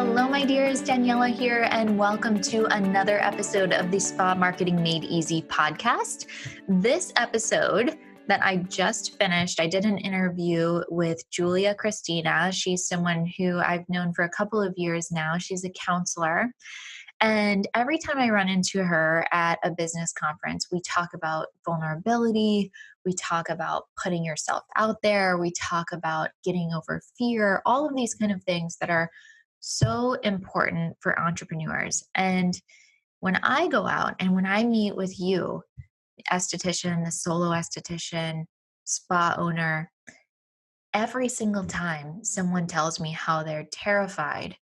Hello, my dears. Daniela here, and welcome to another episode of the Spa Marketing Made Easy podcast. This episode that I just finished, I did an interview with Julia Kristina. She's someone who I've known for a couple of years now. She's a counselor. And every time I run into her at a business conference, we talk about vulnerability. We talk about putting yourself out there. We talk about getting over fear, all of these kind of things that are so important for entrepreneurs. And when I go out and when I meet with you, the esthetician, the solo esthetician, spa owner, every single time someone tells me how they're terrified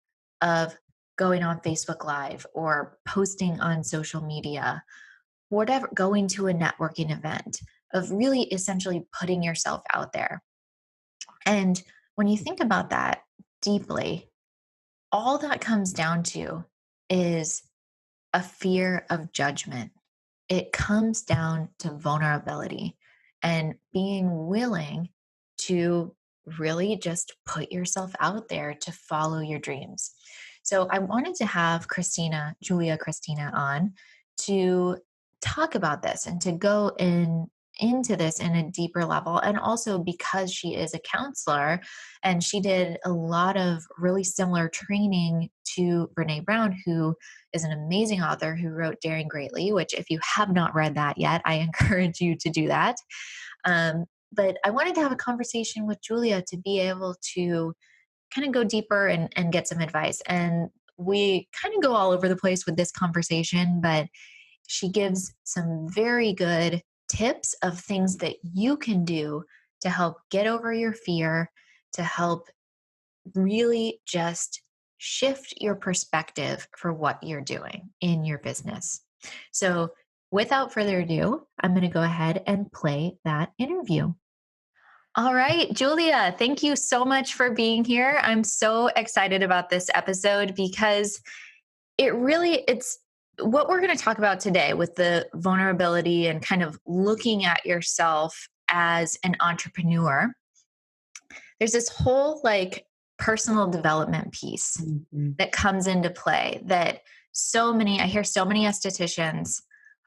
of going on Facebook Live or posting on social media, whatever, going to a networking event, of really essentially putting yourself out there. And when you think about that deeply, all that comes down to is a fear of judgment. It comes down to vulnerability and being willing to really just put yourself out there to follow your dreams. So I wanted to have Julia Kristina on to talk about this and to go into this in a deeper level. And also because she is a counselor and she did a lot of really similar training to Brene Brown, who is an amazing author who wrote Daring Greatly, which if you have not read that yet, I encourage you to do that. But I wanted to have a conversation with Julia to be able to kind of go deeper and get some advice. And we kind of go all over the place with this conversation, but she gives some very good tips of things that you can do to help get over your fear, to help really just shift your perspective for what you're doing in your business. So without further ado, I'm going to go ahead and play that interview. All right, Julia, thank you so much for being here. I'm so excited about this episode because it's what we're going to talk about today with the vulnerability and kind of looking at yourself as an entrepreneur. There's this whole personal development piece that comes into play that I hear so many estheticians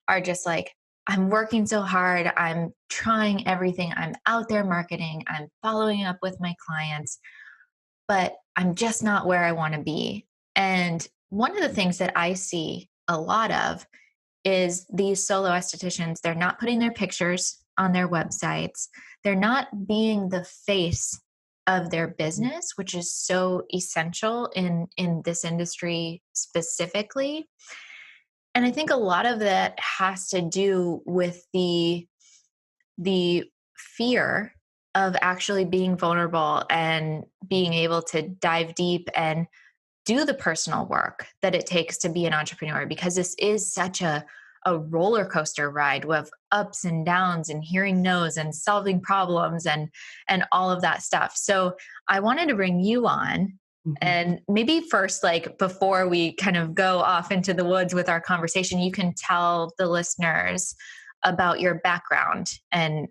are just like, I'm working so hard. I'm trying everything. I'm out there marketing. I'm following up with my clients, but I'm just not where I want to be. And one of the things that I see a lot of is these solo estheticians, they're not putting their pictures on their websites. They're not being the face of their business, which is so essential in this industry specifically. And I think a lot of that has to do with the fear of actually being vulnerable and being able to dive deep and do the personal work that it takes to be an entrepreneur, because this is such a roller coaster ride with ups and downs and hearing no's and solving problems and all of that stuff. So I wanted to bring you on. And maybe first, before we kind of go off into the woods with our conversation, you can tell the listeners about your background and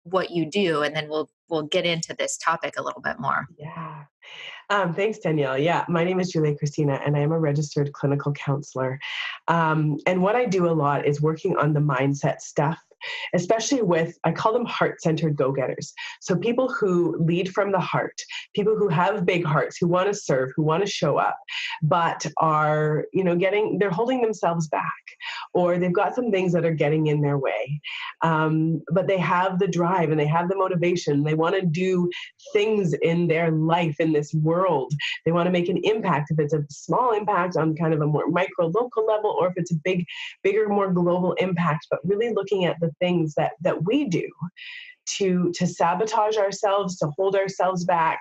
what you do, and then we'll get into this topic a little bit more. Yeah. Thanks, Danielle. Yeah, my name is Julia Kristina, and I am a registered clinical counselor. And what I do a lot is working on the mindset stuff, especially with, I call them heart-centered go-getters. So people who lead from the heart, people who have big hearts, who want to serve, who want to show up, but are, they're holding themselves back, or they've got some things that are getting in their way. But they have the drive and they have the motivation. They want to do things in their life, in this world. They want to make an impact, if it's a small impact on kind of a more micro local level, or if it's a bigger, more global impact, but really looking at the things that we do to sabotage ourselves, to hold ourselves back,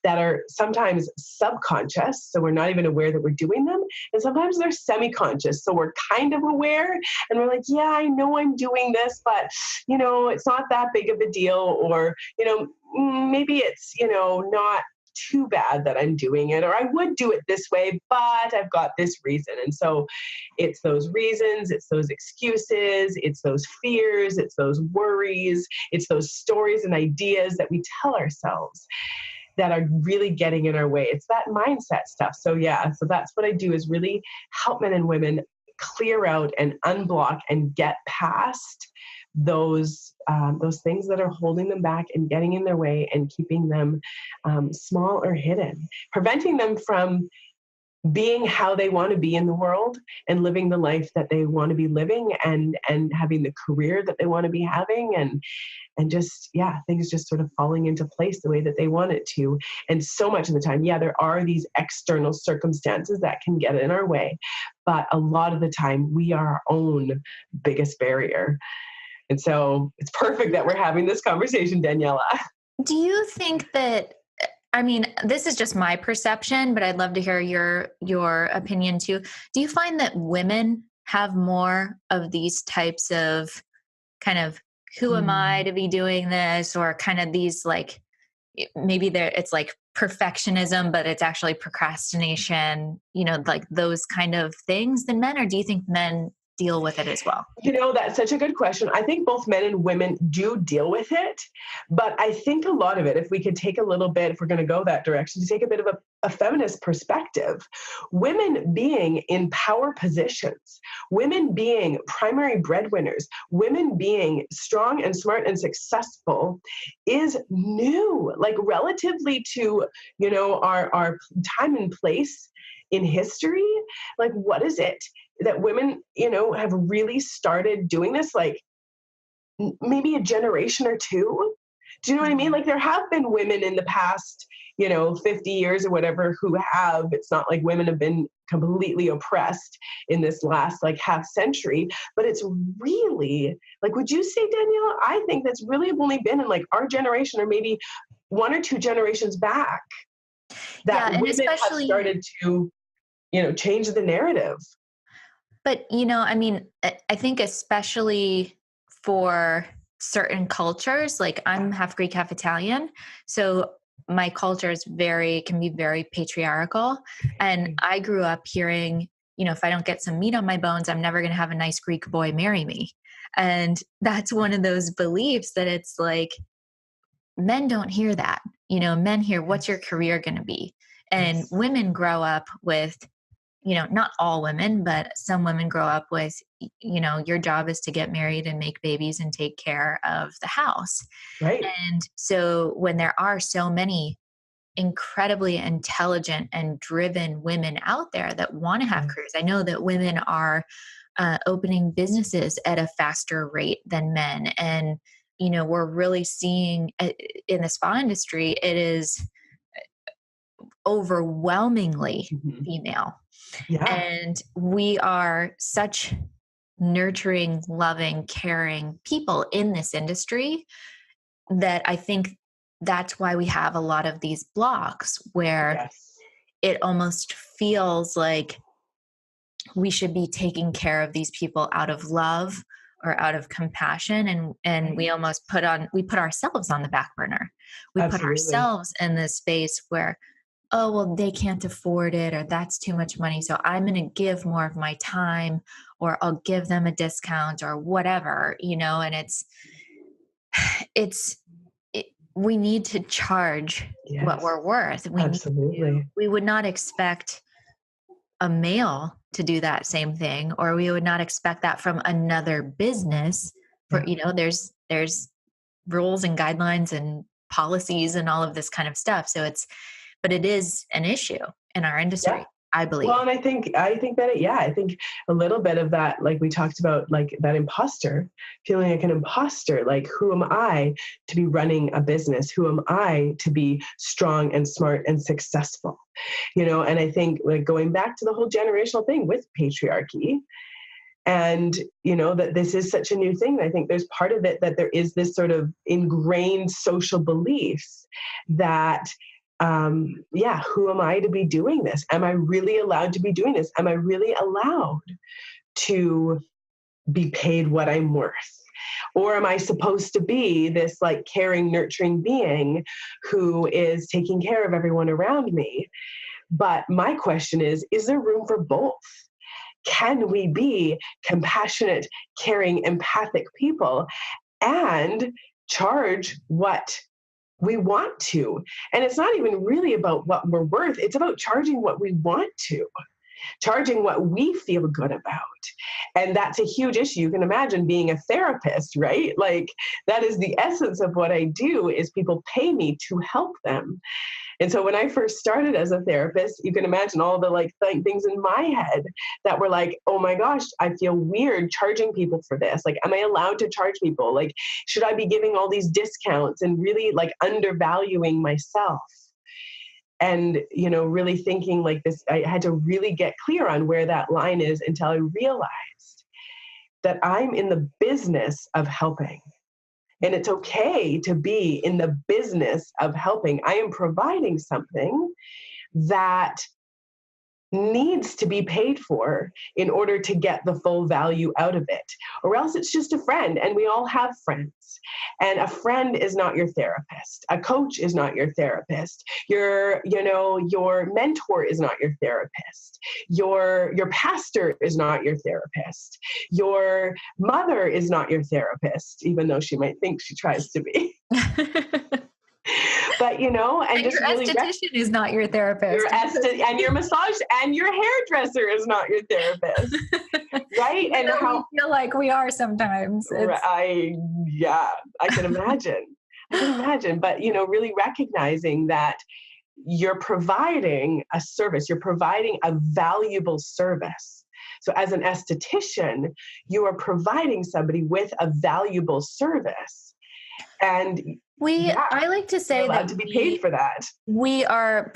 that are sometimes subconscious, so we're not even aware that we're doing them, and sometimes they're semi-conscious, so we're kind of aware, and we're like, yeah, I know I'm doing this, but it's not that big of a deal, or maybe it's not too bad that I'm doing it, or I would do it this way, but I've got this reason. And so it's those reasons, it's those excuses, it's those fears, it's those worries, it's those stories and ideas that we tell ourselves that are really getting in our way. It's that mindset stuff. So yeah, so that's what I do, is really help men and women clear out and unblock and get past those things that are holding them back and getting in their way and keeping them small or hidden, preventing them from being how they want to be in the world and living the life that they want to be living, and having the career that they want to be having, and just, yeah, things just sort of falling into place the way that they want it to. And so much of the time, yeah, there are these external circumstances that can get in our way, but a lot of the time we are our own biggest barrier. And so it's perfect that we're having this conversation, Daniela. Do you think that, I mean, this is just my perception, but I'd love to hear your opinion too. Do you find that women have more of these types of kind of, who am I to be doing this? Or kind of these, like, maybe it's like perfectionism, but it's actually procrastination, like those kind of things than men? Or do you think men deal with it as well? That's such a good question. I think both men and women do deal with it, but I think a lot of it, if we could take a little bit, if we're going to go that direction, to take a bit of a feminist perspective, women being in power positions, women being primary breadwinners, women being strong and smart and successful is new, like relatively to, our time and place in history. Like, what is it that women, have really started doing this, like maybe a generation or two? Do you know what I mean? Like, there have been women in the past, 50 years or whatever, who have, it's not like women have been completely oppressed in this last like half century, but it's really, like, would you say, Danielle, I think that's really only been in like our generation, or maybe one or two generations back, that women have started to, change the narrative. But, I think especially for certain cultures, like I'm half Greek, half Italian. So my culture can be very patriarchal. And I grew up hearing, if I don't get some meat on my bones, I'm never going to have a nice Greek boy marry me. And that's one of those beliefs that it's like, men don't hear that. Men hear, what's your career going to be? And women grow up with, not all women, but some women grow up with, your job is to get married and make babies and take care of the house. Right. And so when there are so many incredibly intelligent and driven women out there that want to have careers, I know that women are opening businesses at a faster rate than men. And, we're really seeing in the spa industry, it is overwhelmingly female. Yeah. And we are such nurturing, loving, caring people in this industry that I think that's why we have a lot of these blocks where it almost feels like we should be taking care of these people out of love or out of compassion. And we almost put ourselves on the back burner. We put ourselves in this space where, oh, well, they can't afford it, or that's too much money, so I'm going to give more of my time, or I'll give them a discount or whatever, and we need to charge what we're worth. We would not expect a male to do that same thing, or we would not expect that from another business. For there's rules and guidelines and policies and all of this kind of stuff. But it is an issue in our industry, I believe. Well, and I think I think a little bit of that, like we talked about, like that imposter, feeling like an imposter, like, who am I to be running a business? Who am I to be strong and smart and successful? And I think, like, going back to the whole generational thing with patriarchy, and, that this is such a new thing. I think there's part of it that there is this sort of ingrained social beliefs that, who am I to be doing this? Am I really allowed to be doing this? Am I really allowed to be paid what I'm worth? Or am I supposed to be this like caring, nurturing being who is taking care of everyone around me? But my question is there room for both? Can we be compassionate, caring, empathic people and charge what we want to. And it's not even really about what we're worth. It's about charging what we want to, charging what we feel good about. And that's a huge issue. You can imagine being a therapist, right? Like that is the essence of what I do, is people pay me to help them. And so when I first started as a therapist, you can imagine all the things in my head that were like, oh my gosh, I feel weird charging people for this. Like, am I allowed to charge people? Like, should I be giving all these discounts and really like undervaluing myself? And, really thinking like this, I had to really get clear on where that line is until I realized that I'm in the business of helping. And it's okay to be in the business of helping. I am providing something that needs to be paid for in order to get the full value out of it, or else it's just a friend, and we all have friends. And a friend is not your therapist. A coach is not your therapist. Your mentor is not your therapist. Your pastor is not your therapist. Your mother is not your therapist, even though she might think she tries to be. But, and just your really esthetician is not your therapist. And your massage and your hairdresser is not your therapist. Right? And how we feel like we are sometimes. I can imagine. But, really recognizing that you're providing a service, you're providing a valuable service. So as an esthetician, you are providing somebody with a valuable service. And I like to say allowed to be paid for that. We are,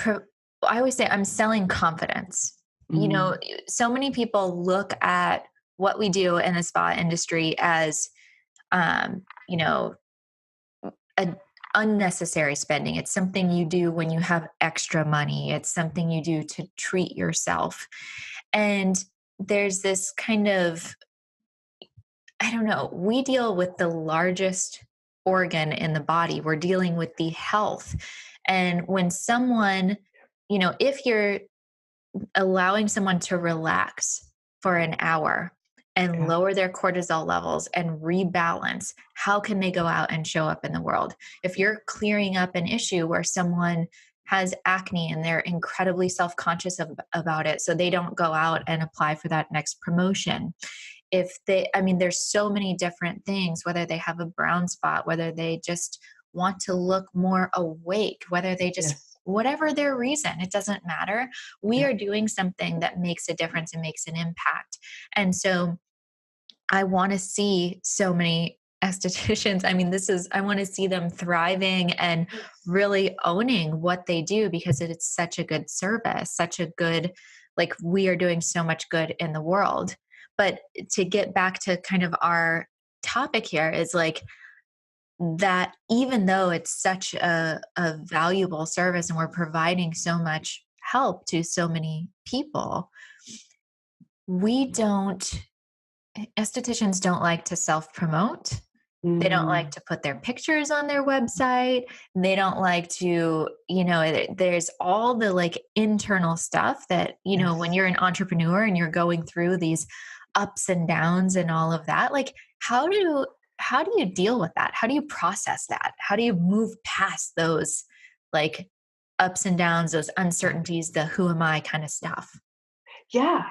I always say I'm selling confidence. Mm. So many people look at what we do in the spa industry as, unnecessary spending. It's something you do when you have extra money. It's something you do to treat yourself. And there's this kind of, I don't know, we deal with the largest organ in the body. We're dealing with the health. And when someone, if you're allowing someone to relax for an hour and lower their cortisol levels and rebalance, how can they go out and show up in the world? If you're clearing up an issue where someone has acne and they're incredibly self-conscious about it, so they don't go out and apply for that next promotion. There's so many different things, whether they have a brown spot, whether they just want to look more awake, whether they just, whatever their reason, it doesn't matter. We are doing something that makes a difference and makes an impact. And so I want to see so many estheticians. I want to see them thriving and really owning what they do, because it's such a good service, such a good, we are doing so much good in the world. But to get back to kind of our topic here is that even though it's such a valuable service and we're providing so much help to so many people, estheticians don't like to self-promote. They don't like to put their pictures on their website. They don't like to, there's all the internal stuff that, when you're an entrepreneur and you're going through these ups and downs and all of that, how do you deal with that? How do you process that? How do you move past those ups and downs, those uncertainties, the who am I kind of stuff? Yeah.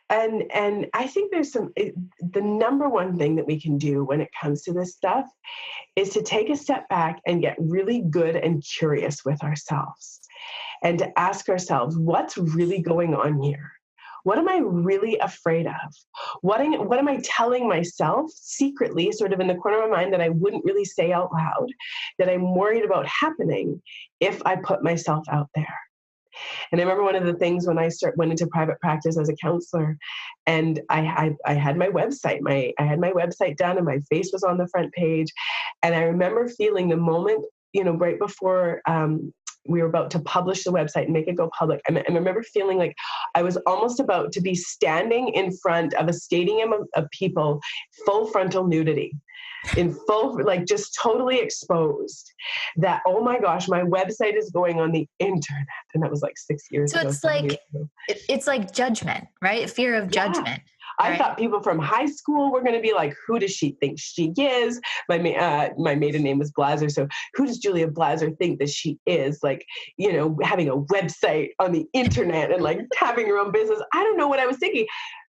And I think there's the number one thing that we can do when it comes to this stuff is to take a step back and get really good and curious with ourselves, and to ask ourselves, what's really going on here? What am I really afraid of? What am I telling myself secretly, sort of in the corner of my mind, that I wouldn't really say out loud, that I'm worried about happening if I put myself out there? And I remember one of the things when I went into private practice as a counselor, and I had my website, I had my website done, and my face was on the front page. And I remember feeling the moment, right before we were about to publish the website and make it go public, I remember feeling like I was almost about to be standing in front of a stadium of people, full frontal nudity, in full, just totally exposed, that, oh my gosh, my website is going on the internet. And that was 6 years ago. So it's like judgment, right? Fear of judgment. I thought people from high school were going to be like, who does she think she is? My maiden name was Blaser. So who does Julia Blaser think that she is? Like, having a website on the internet and like having her own business. I don't know what I was thinking.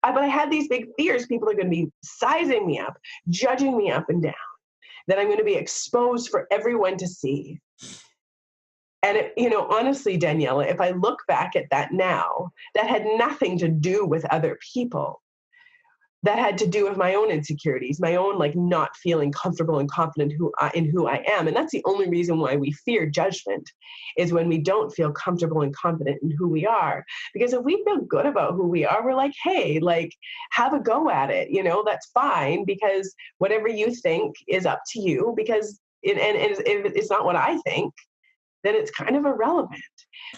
But I had these big fears. People are going to be sizing me up, judging me up and down, that I'm going to be exposed for everyone to see. And, honestly, Daniela, if I look back at that now, that had nothing to do with other people. That had to do with my own insecurities, my own like not feeling comfortable and confident in who I am. And that's the only reason why we fear judgment, is when we don't feel comfortable and confident in who we are. Because if we feel good about who we are, we're like, hey, like, have a go at it. That's fine, because whatever you think is up to you, because if it's not what I think, then it's kind of irrelevant.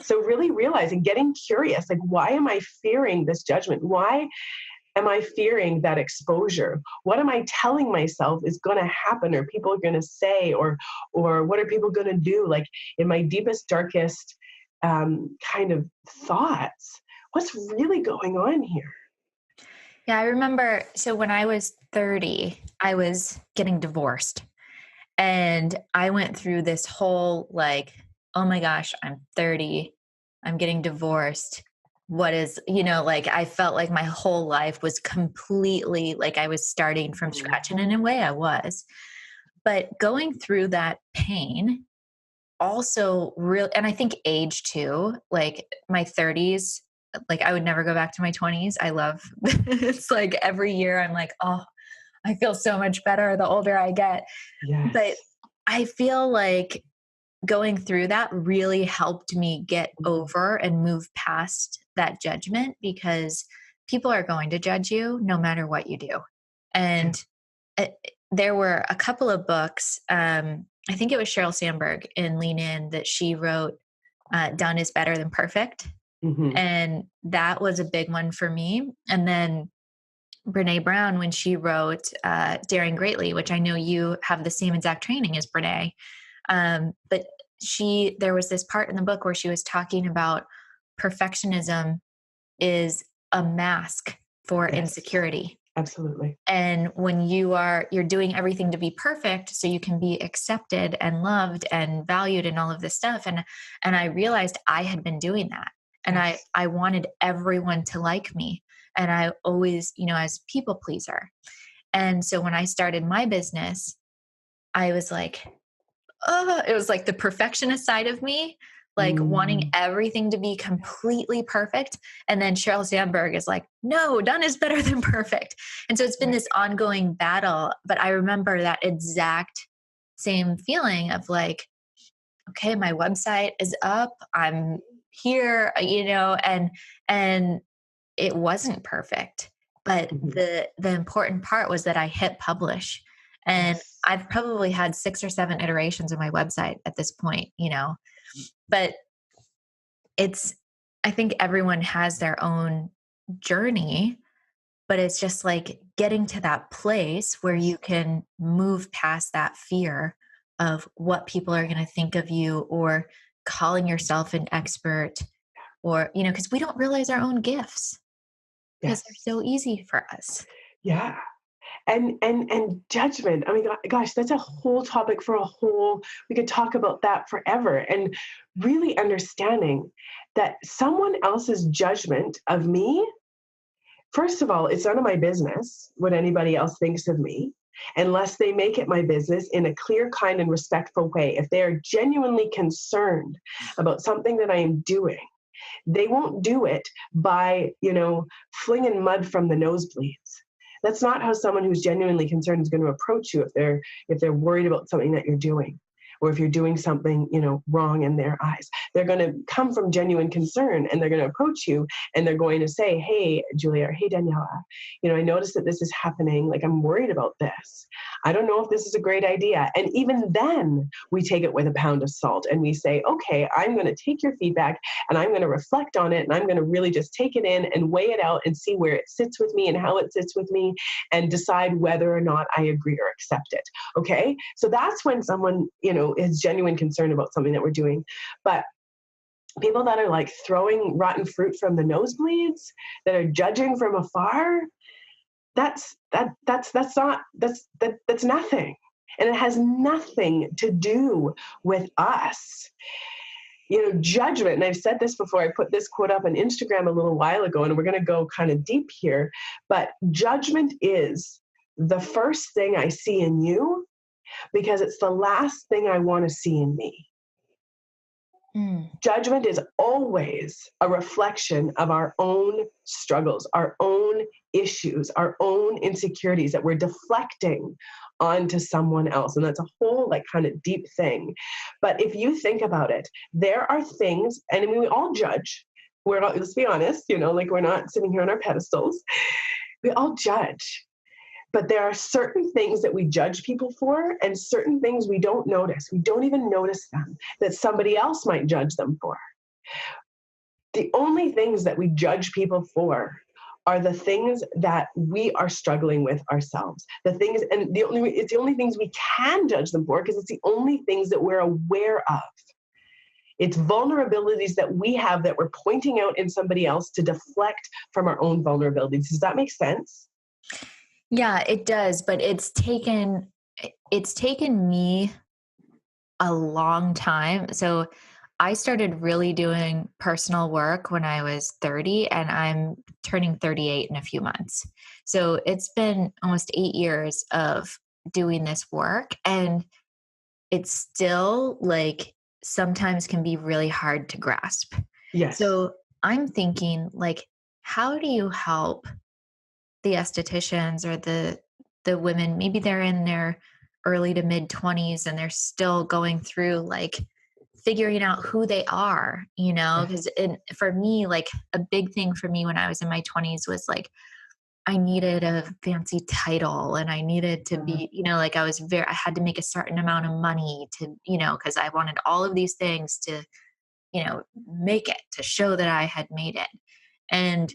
So really realizing, getting curious, like, why am I fearing this judgment? Why am I fearing that exposure? What am I telling myself is going to happen, or people are going to say, or what are people going to do? Like, in my deepest, darkest kind of thoughts, what's really going on here? Yeah, I remember. So when I was 30, I was getting divorced, and I went through this whole like, oh my gosh, I'm 30, I'm getting divorced. What is, like, I felt like my whole life was completely like I was starting from scratch. And in a way I was, but going through that pain also real. And I think age too, like my 30s, like I would never go back to my 20s. I love, it's like every year I'm like, oh, I feel so much better the older I get. Yes. But I feel like going through that really helped me get over and move past that judgment, because people are going to judge you no matter what you do. And there were a couple of books. I think it was Sheryl Sandberg in Lean In that she wrote, Done is Better Than Perfect. Mm-hmm. And that was a big one for me. And then Brene Brown, when she wrote Daring Greatly, which I know you have the same exact training as Brene. But there was this part in the book where she was talking about perfectionism is a mask for insecurity. Absolutely. And when you're doing everything to be perfect so you can be accepted and loved and valued and all of this stuff. And I realized I had been doing that. And I wanted everyone to like me. And I always, as people pleaser. And so when I started my business, I was like, oh, it was like the perfectionist side of me, like wanting everything to be completely perfect. And then Sheryl Sandberg is like, no, done is better than perfect. And so it's been this ongoing battle. But I remember that exact same feeling of like, okay, my website is up, I'm here, and it wasn't perfect. But the important part was that I hit publish. And I've probably had 6 or 7 iterations of my website at this point, but I think everyone has their own journey, but it's just like getting to that place where you can move past that fear of what people are going to think of you, or calling yourself an expert, or, because we don't realize our own gifts because they're so easy for us. Yeah. And judgment. I mean, gosh, that's a whole topic for we could talk about that forever. And really understanding that someone else's judgment of me, first of all, it's none of my business what anybody else thinks of me, unless they make it my business in a clear, kind, and respectful way. If they are genuinely concerned about something that I am doing, they won't do it by, flinging mud from the nosebleeds. That's not how someone who's genuinely concerned is going to approach you if they're worried about something that you're doing, or if you're doing something, wrong in their eyes. They're going to come from genuine concern, and they're going to approach you, and they're going to say, hey, Julia, or hey, Daniela, I noticed that this is happening. Like, I'm worried about this. I don't know if this is a great idea. And even then we take it with a pound of salt, and we say, okay, I'm going to take your feedback, and I'm going to reflect on it, and I'm going to really just take it in and weigh it out and see where it sits with me and how it sits with me, and decide whether or not I agree or accept it. Okay. So that's when someone, is genuine concern about something that we're doing. But people that are like throwing rotten fruit from the nosebleeds, that are judging from afar, that's nothing. And it has nothing to do with us. Judgment, and I've said this before, I put this quote up on Instagram a little while ago, and we're going to go kind of deep here, but judgment is the first thing I see in you because it's the last thing I want to see in me. Judgment is always a reflection of our own struggles, our own issues, our own insecurities that we're deflecting onto someone else. And that's a whole kind of deep thing. But if you think about it, there are things, and I mean, we all judge. We're not, let's be honest, we're not sitting here on our pedestals. We all judge. But there are certain things that we judge people for and certain things we don't notice. We don't even notice them, that somebody else might judge them for. The only things that we judge people for are the things that we are struggling with ourselves. It's the only things we can judge them for because it's the only things that we're aware of. It's vulnerabilities that we have that we're pointing out in somebody else to deflect from our own vulnerabilities. Does that make sense? Yeah, it does. But it's taken me a long time. So I started really doing personal work when I was 30, and I'm turning 38 in a few months. So it's been almost 8 years of doing this work, and it's still sometimes can be really hard to grasp. Yes. So I'm thinking how do you help the estheticians or the women, maybe they're in their early to mid 20s and they're still going through figuring out who they are, because for me, a big thing for me when I was in my 20s was I needed a fancy title and I needed to be, I had to make a certain amount of money to, because I wanted all of these things to, make it, to show that I had made it. And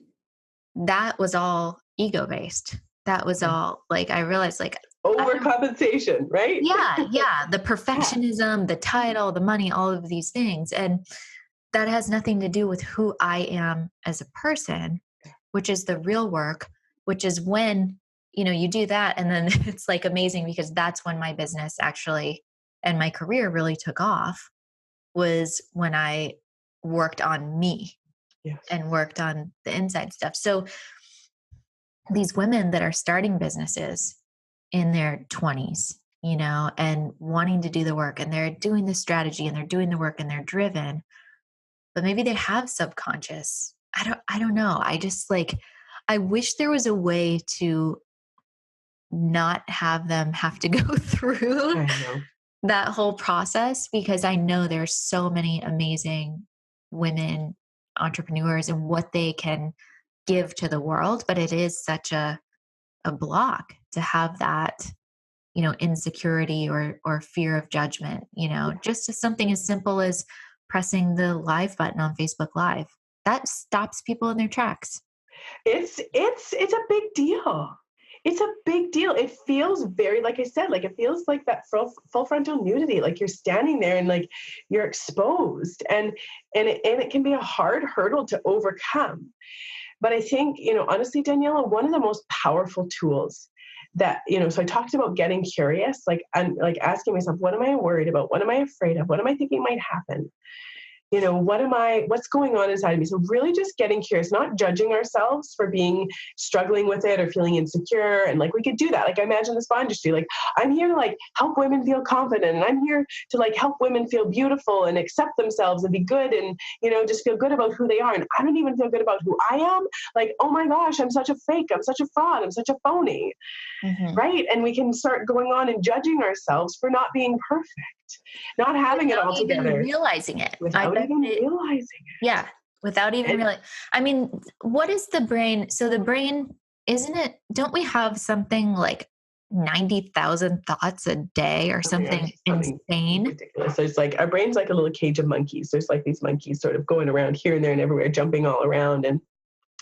that was all ego based. That was all I realized overcompensation, right? Yeah. The perfectionism, the title, the money, all of these things. And that has nothing to do with who I am as a person, which is the real work, which is when, you do that. And then it's amazing because that's when my business actually and my career really took off, was when I worked on me. Yes. And worked on the inside stuff. So these women that are starting businesses in their 20s, and wanting to do the work, and they're doing the strategy and they're doing the work and they're driven, but maybe they have subconscious. I don't know. I just I wish there was a way to not have them have to go through that whole process, because I know there's so many amazing women entrepreneurs and what they can give to the world, but it is such a block to have that, insecurity or fear of judgment, just as something as simple as pressing the live button on Facebook Live. That stops people in their tracks. It's a big deal. It's a big deal. It feels very, like I said, it feels like that full frontal nudity, you're standing there and you're exposed, and it can be a hard hurdle to overcome. But I think, honestly, Daniela, one of the most powerful tools that, so I talked about getting curious, I'm asking myself, what am I worried about? What am I afraid of? What am I thinking might happen? What's going on inside of me? So really just getting curious, not judging ourselves for struggling with it or feeling insecure. And we could do that. I imagine the spa industry, I'm here to help women feel confident. And I'm here to help women feel beautiful and accept themselves and be good and, just feel good about who they are. And I don't even feel good about who I am. Oh my gosh, I'm such a fake. I'm such a fraud. I'm such a phony. Mm-hmm. Right. And we can start going on and judging ourselves for not being perfect. Not having it all together. Without even realizing it. Yeah. Without even realizing. I mean, what is the brain? So the brain, don't we have something 90,000 thoughts a day or something insane? Ridiculous. So it's our brain's like a little cage of monkeys. There's these monkeys sort of going around here and there and everywhere, jumping all around. And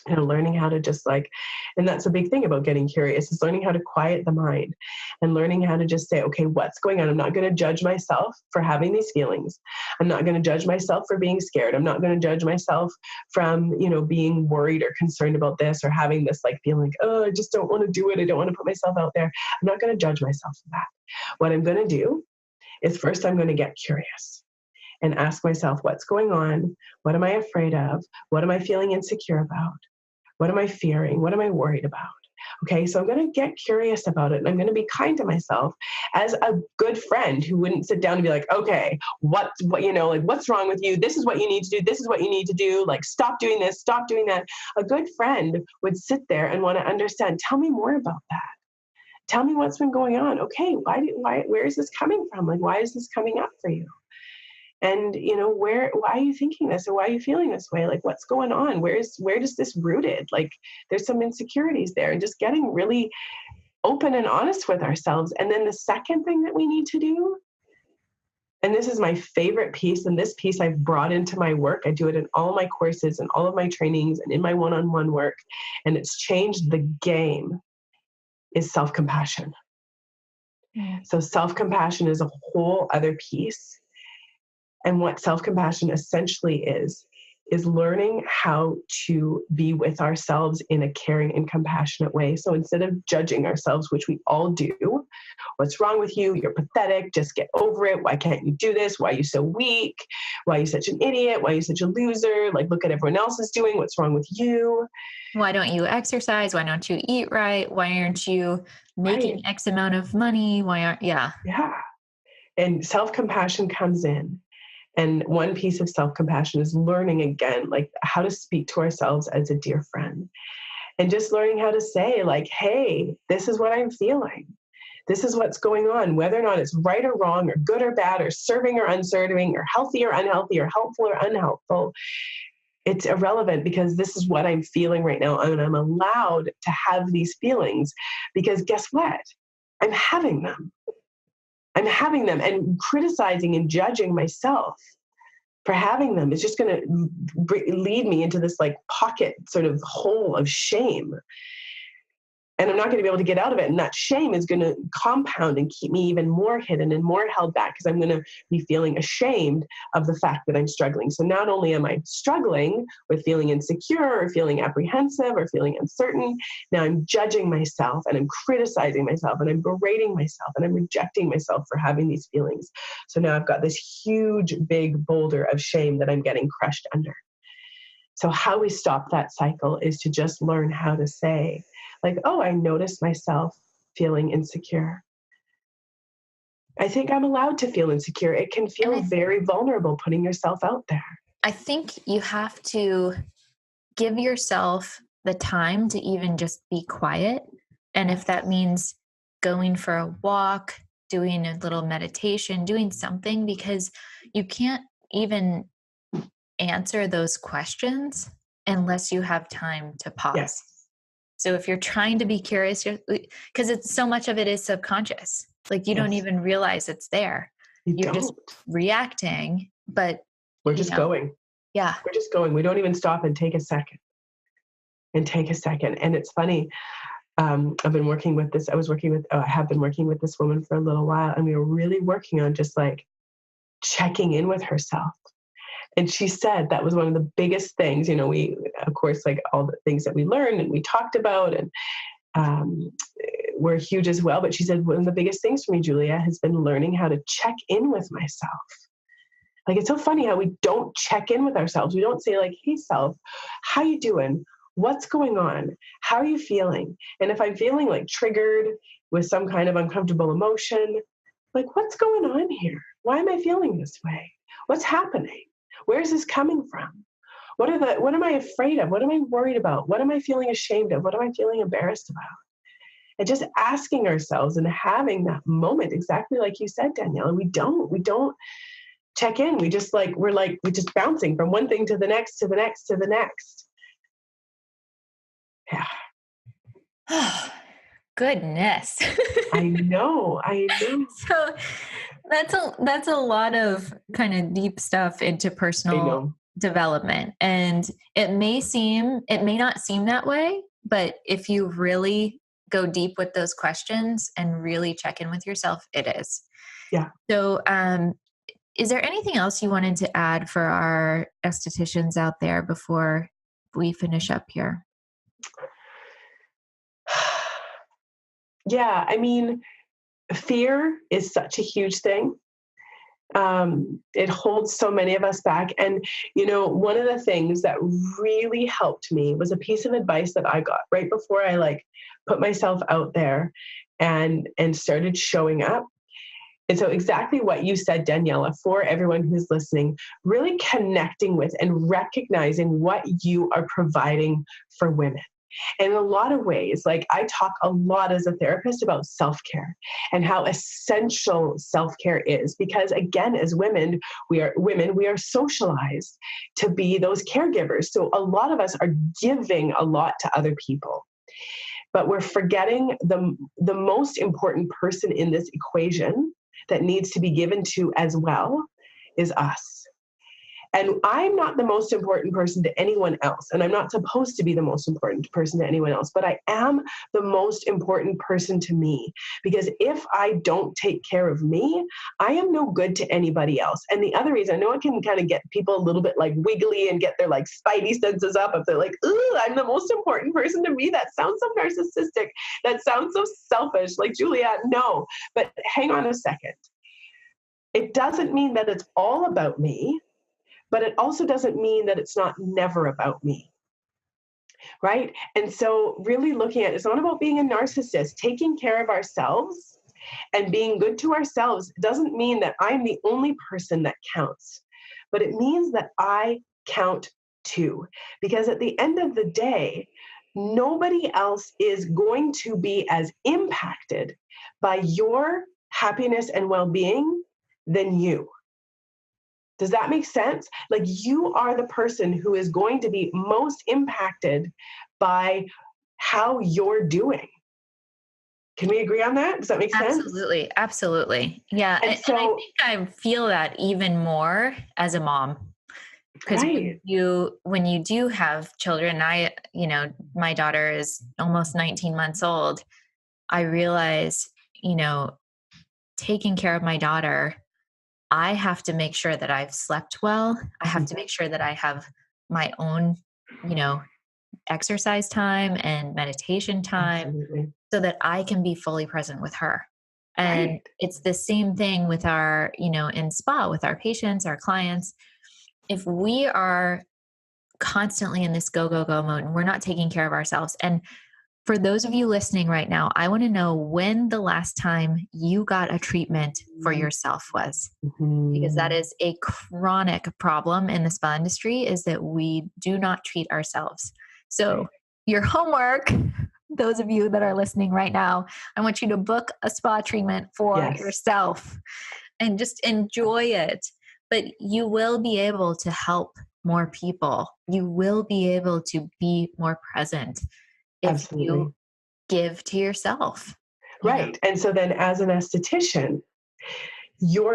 Learning how to just like, and that's a big thing about getting curious, is learning how to quiet the mind and learning how to just say, okay, what's going on? I'm not going to judge myself for having these feelings. I'm not going to judge myself for being scared. I'm not going to judge myself from, being worried or concerned about this or having this like feeling like, oh, I just don't want to do it. I don't want to put myself out there. I'm not going to judge myself for that. What I'm going to do is first I'm going to get curious and ask myself, what's going on? What am I afraid of? What am I feeling insecure about? What am I fearing? What am I worried about? Okay, so I'm going to get curious about it, and I'm going to be kind to myself as a good friend who wouldn't sit down and be like, okay, what's wrong with you? This is what you need to do. This is what you need to do. Like, stop doing this, stop doing that. A good friend would sit there and want to understand. Tell me more about that. Tell me what's been going on. Okay, where is this coming from? Like, why is this coming up for you? And, why are you thinking this, or why are you feeling this way? Like, what's going on? Where does this rooted? Like, there's some insecurities there, and just getting really open and honest with ourselves. And then the second thing that we need to do, and this is my favorite piece, and this piece I've brought into my work. I do it in all my courses and all of my trainings and in my one-on-one work, and it's changed the game, is self-compassion. So self-compassion is a whole other piece. And what self-compassion essentially is learning how to be with ourselves in a caring and compassionate way. So instead of judging ourselves, which we all do, what's wrong with you? You're pathetic. Just get over it. Why can't you do this? Why are you so weak? Why are you such an idiot? Why are you such a loser? Like, look at everyone else is doing. What's wrong with you? Why don't you exercise? Why don't you eat right? Why aren't you making X amount of money? Yeah. And self-compassion comes in. And one piece of self-compassion is learning again, like how to speak to ourselves as a dear friend, and just learning how to say like, hey, this is what I'm feeling. This is what's going on, whether or not it's right or wrong or good or bad or serving or unserving or healthy or unhealthy or helpful or unhelpful. It's irrelevant, because this is what I'm feeling right now. And I'm allowed to have these feelings, because guess what? I'm having them. And criticizing and judging myself for having them is just going to lead me into this like pocket sort of hole of shame. And I'm not going to be able to get out of it. And that shame is going to compound and keep me even more hidden and more held back, because I'm going to be feeling ashamed of the fact that I'm struggling. So not only am I struggling with feeling insecure or feeling apprehensive or feeling uncertain, now I'm judging myself and I'm criticizing myself and I'm berating myself and I'm rejecting myself for having these feelings. So now I've got this huge, big boulder of shame that I'm getting crushed under. So how we stop that cycle is to just learn how to say, like, oh, I notice myself feeling insecure. I think I'm allowed to feel insecure. It can feel very vulnerable putting yourself out there. I think you have to give yourself the time to even just be quiet. And if that means going for a walk, doing a little meditation, doing something, because you can't even answer those questions unless you have time to pause. Yes. So if you're trying to be curious, because it's so much of it is subconscious, like you don't even realize it's there. You're just reacting, but we're just going. Yeah. We're just going. We don't even stop and take a second. And it's funny. I've been working with this. I have been working with this woman for a little while, and we were really working on just like checking in with herself. And she said that was one of the biggest things, we, of course, like all the things that we learned and we talked about and were huge as well. But she said, one of the biggest things for me, Julia, has been learning how to check in with myself. Like, it's so funny how we don't check in with ourselves. We don't say like, hey, self, how you doing? What's going on? How are you feeling? And if I'm feeling like triggered with some kind of uncomfortable emotion, like, what's going on here? Why am I feeling this way? What's happening? Where is this coming from? What am I afraid of? What am I worried about? What am I feeling ashamed of? What am I feeling embarrassed about? And just asking ourselves and having that moment, exactly like you said, Danielle. And we don't check in. We're just bouncing from one thing to the next, to the next, to the next. Yeah. Goodness. I know. So that's a lot of kind of deep stuff into personal development. And it may not seem that way, but if you really go deep with those questions and really check in with yourself, it is. Yeah. So, is there anything else you wanted to add for our estheticians out there before we finish up here? Yeah. I mean, fear is such a huge thing. It holds so many of us back. And, one of the things that really helped me was a piece of advice that I got right before I put myself out there and started showing up. And so exactly what you said, Daniela, for everyone who's listening, really connecting with and recognizing what you are providing for women. And in a lot of ways, I talk a lot as a therapist about self-care and how essential self-care is, because again, as women, we are socialized to be those caregivers. So a lot of us are giving a lot to other people, but we're forgetting the most important person in this equation that needs to be given to as well is us. And I'm not the most important person to anyone else. And I'm not supposed to be the most important person to anyone else, but I am the most important person to me. Because if I don't take care of me, I am no good to anybody else. And the other reason, I know it can kind of get people a little bit wiggly and get their spidey senses up if they're ooh, I'm the most important person to me. That sounds so narcissistic. That sounds so selfish. Julia, no. But hang on a second. It doesn't mean that it's all about me. But it also doesn't mean that it's not never about me, right? And so really looking at, it's not about being a narcissist. Taking care of ourselves and being good to ourselves doesn't mean that I'm the only person that counts, but it means that I count too. Because at the end of the day, nobody else is going to be as impacted by your happiness and well-being than you. Does that make sense? You are the person who is going to be most impacted by how you're doing. Can we agree on that? Does that make sense? Absolutely. Absolutely. Yeah. And I think I feel that even more as a mom. Because right. when you do have children, my daughter is almost 19 months old. I realize, taking care of my daughter, I have to make sure that I've slept well. I have to make sure that I have my own, exercise time and meditation time. Absolutely. So that I can be fully present with her. And right. It's the same thing with our, in spa, with our patients, our clients. If we are constantly in this go, go, go mode and we're not taking care of ourselves. And for those of you listening right now, I want to know when the last time you got a treatment for yourself was, because that is a chronic problem in the spa industry, is that we do not treat ourselves. So your homework, those of you that are listening right now, I want you to book a spa treatment for yourself and just enjoy it. But you will be able to help more people. You will be able to be more present if you give to yourself. Right. And so then as an esthetician,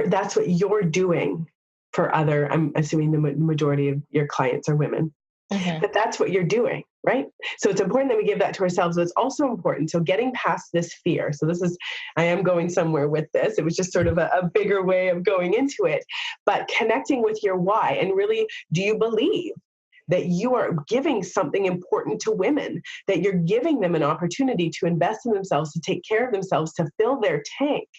that's what you're doing for other, I'm assuming the majority of your clients are women, but that's what you're doing, right? So it's important that we give that to ourselves, but it's also important. So getting past this fear. So I am going somewhere with this. It was just sort of a bigger way of going into it, but connecting with your why. And really, do you believe that you are giving something important to women, that you're giving them an opportunity to invest in themselves, to take care of themselves, to fill their tank?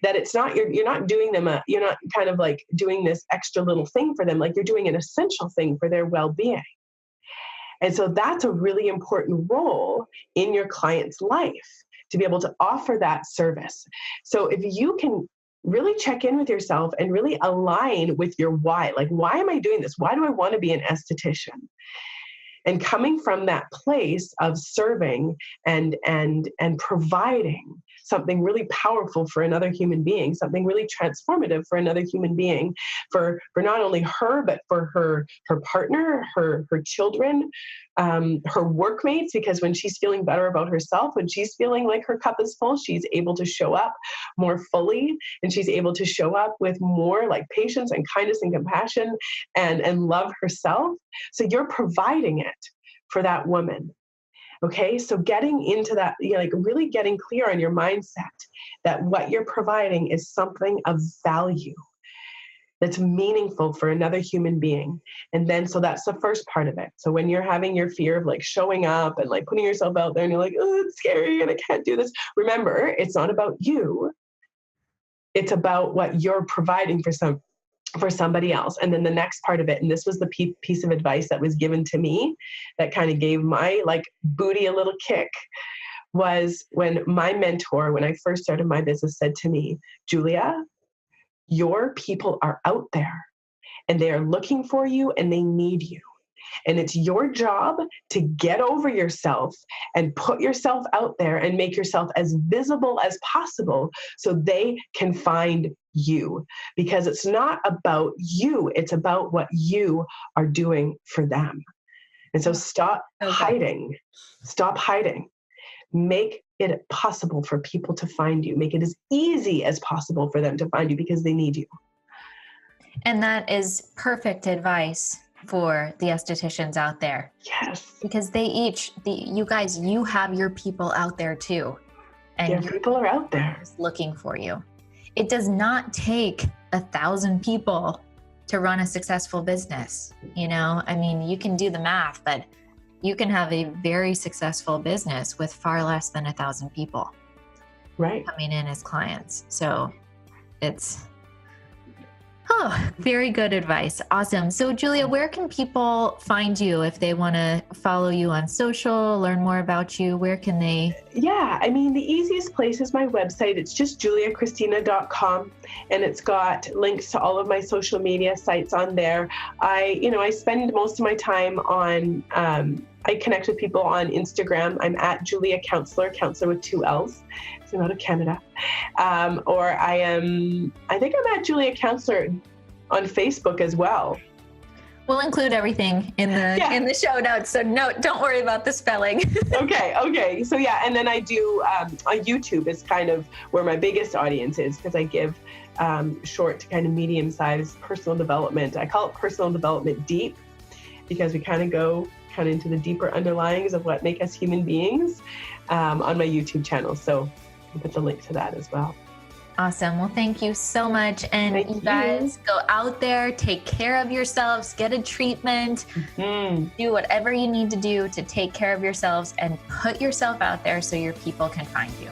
That it's not, you're not doing them you're not kind of doing this extra little thing for them, you're doing an essential thing for their well-being. And so that's a really important role in your client's life, to be able to offer that service. So if you can really check in with yourself and really align with your why, why am I doing this? Why do I want to be an esthetician? And coming from that place of serving and providing something really powerful for another human being, something really transformative for another human being, for not only her, but for her partner, her children, her workmates, because when she's feeling better about herself, when she's feeling like her cup is full, she's able to show up more fully, and she's able to show up with more like patience and kindness and compassion and love herself. So you're providing it for that woman. Okay, so getting into that, like really getting clear on your mindset that what you're providing is something of value that's meaningful for another human being. And then, so that's the first part of it. So when you're having your fear of like showing up and like putting yourself out there and you're like, oh, it's scary and I can't do this. Remember, it's not about you. It's about what you're providing for somebody else. And then the next part of it, and this was the piece of advice that was given to me that kind of gave my like booty a little kick, was when my mentor, when I first started my business, said to me, Julia, your people are out there and they are looking for you and they need you. And it's your job to get over yourself and put yourself out there and make yourself as visible as possible so they can find you. Because it's not about you, it's about what you are doing for them. And so stop hiding. Stop hiding. Make it possible for people to find you. Make it as easy as possible for them to find you because they need you. And that is perfect advice for the estheticians out there. Yes. Because you guys, you have your people out there too. And your people are out there looking for you. It does not take 1,000 people to run a successful business. I mean, you can do the math, but you can have a very successful business with far less than 1,000 people coming in as clients. So it's very good advice. Awesome. So Julia, where can people find you if they want to follow you on social, learn more about you? Where can they? Yeah, I mean, the easiest place is my website. It's just juliakristina.com, and it's got links to all of my social media sites on there. I spend most of my time on, I connect with people on Instagram. I'm at Julia Counselor with 2 L's. So I'm out of Canada. Or I think I'm at Julia Counselor on Facebook as well. We'll include everything in the show notes. So no, don't worry about the spelling. Okay. So yeah, and then I do on YouTube is kind of where my biggest audience is, because I give short to kind of medium-sized personal development. I call it personal development deep, because we kind of go into the deeper underlyings of what make us human beings on my YouTube channel. So I'll put the link to that as well. Awesome. Well, thank you so much. And you guys go out there, take care of yourselves, get a treatment, do whatever you need to do to take care of yourselves and put yourself out there so your people can find you.